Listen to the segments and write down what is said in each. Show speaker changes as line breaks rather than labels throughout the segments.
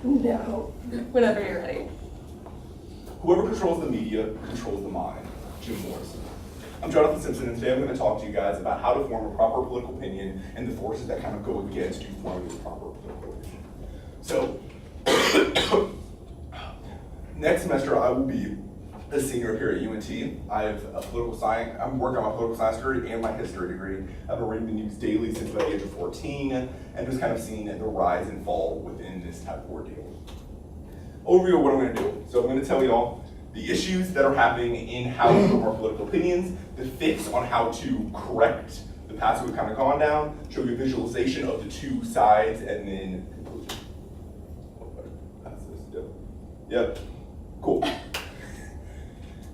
No. Whenever you're ready.
Whoever controls the media controls the mind. Jim Morrison. I'm Jonathan Simpson, and today I'm going to talk to you guys about how to form a proper political opinion and the forces that kind of go against you forming this proper political opinion. So, next semester I will be a senior here at UNT. I have a political science, I'm working on my political science degree and my history degree. I've been reading the news daily since about the age of 14 and just kind of seeing the rise and fall within this type of ordeal. Overview of what I'm going to do. So I'm going to tell y'all the issues that are happening in how we form our political opinions, the fix on how to correct the paths we've kind of gone down, show you a visualization of the two sides, and then conclusion. Yep, cool.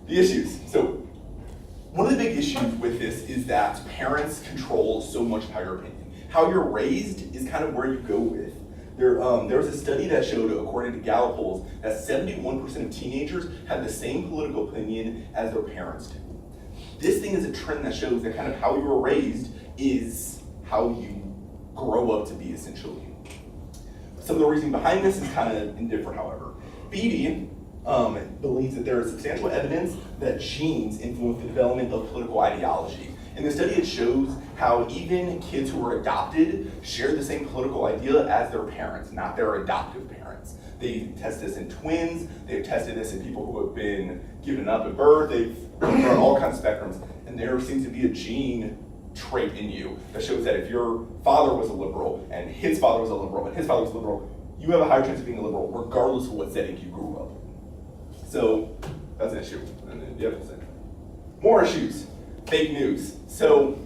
The issues. So one of the big issues with this is that parents control so much of how your opinion. How you're raised is kind of where you go with. There was a study that showed, according to Gallup polls, that 71% of teenagers have the same political opinion as their parents do. This thing is a trend that shows that kind of how you were raised is how you grow up to be, essentially. Some of the reasoning behind this is kind of indifferent, however. Beatty believes that there is substantial evidence that genes influence the development of political ideology. In the study, it shows how even kids who were adopted share the same political idea as their parents, not their adoptive parents. They test this in twins, they've tested this in people who have been given up at birth, they've run all kinds of spectrums, and there seems to be a gene trait in you that shows that if your father was a liberal, and his father was a liberal, and his father was a liberal, you have a higher chance of being a liberal, regardless of what setting you grew up in. So, that's an issue. And then, yep, more issues. Fake news. So,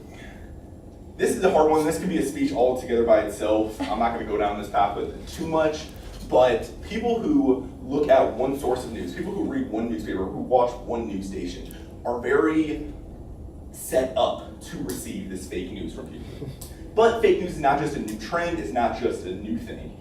this is a hard one. This could be a speech altogether by itself. I'm not going to go down this path with too much, but people who look at one source of news, people who read one newspaper, who watch one news station, are very set up to receive this fake news from people. But fake news is not just a new trend, it's not just a new thing.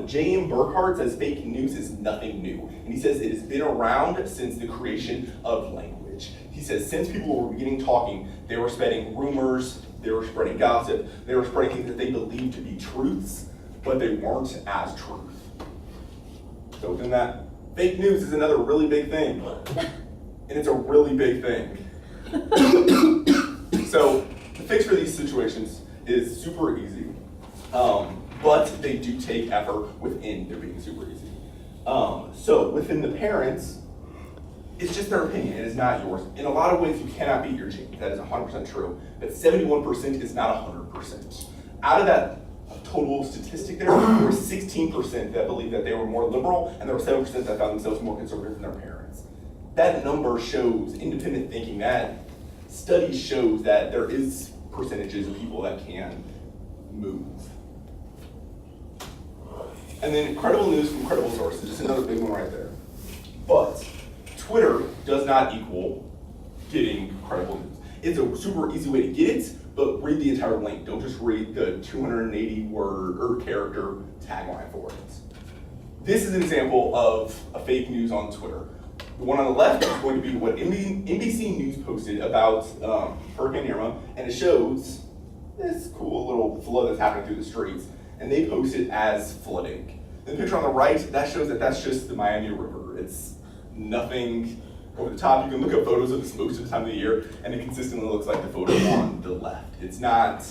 J.M. Burkhardt says fake news is nothing new, and he says it has been around since the creation of language. He says since people were beginning talking, they were spreading rumors, they were spreading gossip, they were spreading things that they believed to be truths, but they weren't as truth. So within that, fake news is another really big thing, and it's a really big thing. So the fix for these situations is super easy, but they do take effort within their being super easy. So within the parents, it's just their opinion, it is not yours. In a lot of ways, you cannot beat your genes. That is 100% true, but 71% is not 100%. Out of that total statistic there were 16% that believed that they were more liberal, and there were 7% that found themselves more conservative than their parents. That number shows independent thinking. That study shows that there is percentages of people that can move. And then credible news from credible sources, just another big one right there. But Twitter does not equal getting credible news. It's a super easy way to get it, but read the entire link. Don't just read the 280 word or character tagline for it. This is an example of a fake news on Twitter. The one on the left is going to be what NBC News posted about Hurricane Irma, and it shows this cool little flood that's happening through the streets, and they post it as flooding. The picture on the right, that shows that that's just the Miami River. It's nothing over the top. You can look at photos of this most of the time of the year, and it consistently looks like the photo on the left. It's not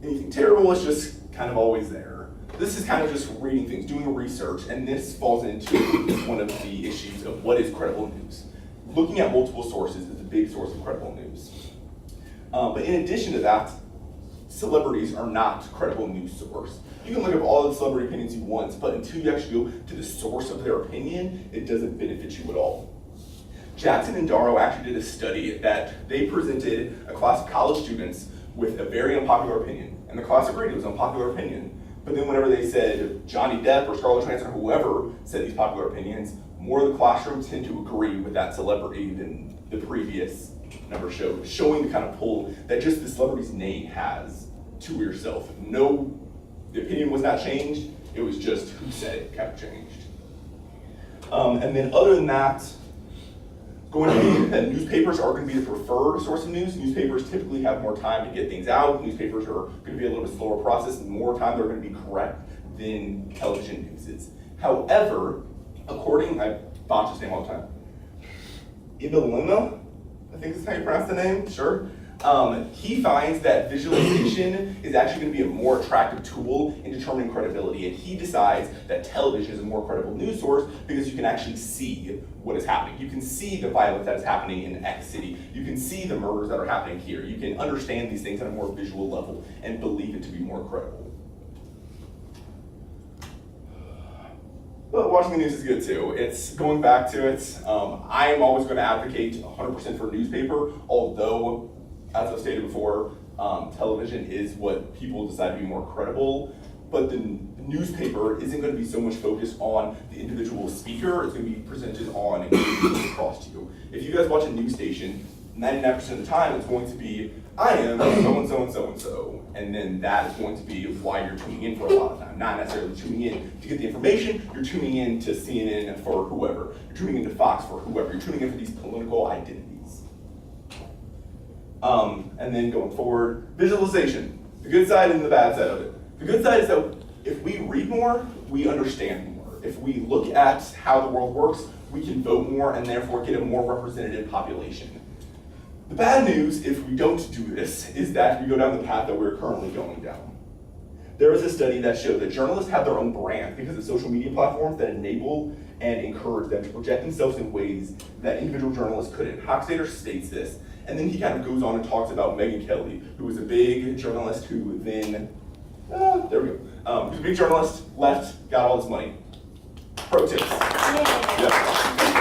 anything terrible, it's just kind of always there. This is kind of just reading things, doing research, and this falls into one of the issues of what is credible news. Looking at multiple sources is a big source of credible news. But in addition to that, celebrities are not credible news source. You can look up all the celebrity opinions you want, but until you actually go to the source of their opinion, it doesn't benefit you at all. Jackson and Darrow actually did a study that they presented a class of college students with a very unpopular opinion, and the class agreed it was an unpopular opinion. But then whenever they said Johnny Depp or Scarlett Johansson or whoever said these popular opinions, more of the classroom tend to agree with that celebrity than the previous number showed, showing the kind of pull that just the celebrity's name has to yourself. No, the opinion was not changed, it was just who said it kind of changed. And then other than that, going to be that newspapers are going to be the preferred source of news. Newspapers typically have more time to get things out. Newspapers are going to be a little bit slower process, and more time they're going to be correct than television news is. However, I botch his name all the time. Ibiluna, I think is how you pronounce the name, sure. He finds that visualization is actually going to be a more attractive tool in determining credibility, and he decides that television is a more credible news source because you can actually see what is happening. You can see the violence that is happening in X city. You can see the murders that are happening here. You can understand these things at a more visual level and believe it to be more credible. But watching the news is good too. It's going back to it. I am always going to advocate 100% for newspaper, although, as I've stated before, television is what people decide to be more credible. But the newspaper isn't going to be so much focused on the individual speaker. It's going to be presented on news across to you. If you guys watch a news station, 99% of the time it's going to be, I am so-and-so and so-and-so. And then that is going to be why you're tuning in for a lot of time. Not necessarily tuning in to get the information, you're tuning in to CNN for whoever. You're tuning in to Fox for whoever. You're tuning in for these political identities. And then going forward, visualization. The good side and the bad side of it. The good side is that if we read more, we understand more. If we look at how the world works, we can vote more and therefore get a more representative population. The bad news, if we don't do this, is that we go down the path that we're currently going down. There was a study that showed that journalists have their own brand because of social media platforms that enable and encourage them to project themselves in ways that individual journalists couldn't. Hochstader states this, and then he kind of goes on and talks about Megyn Kelly, who was a big journalist who then, there we go. He was a big journalist, left, got all this money. Pro tips. Yeah.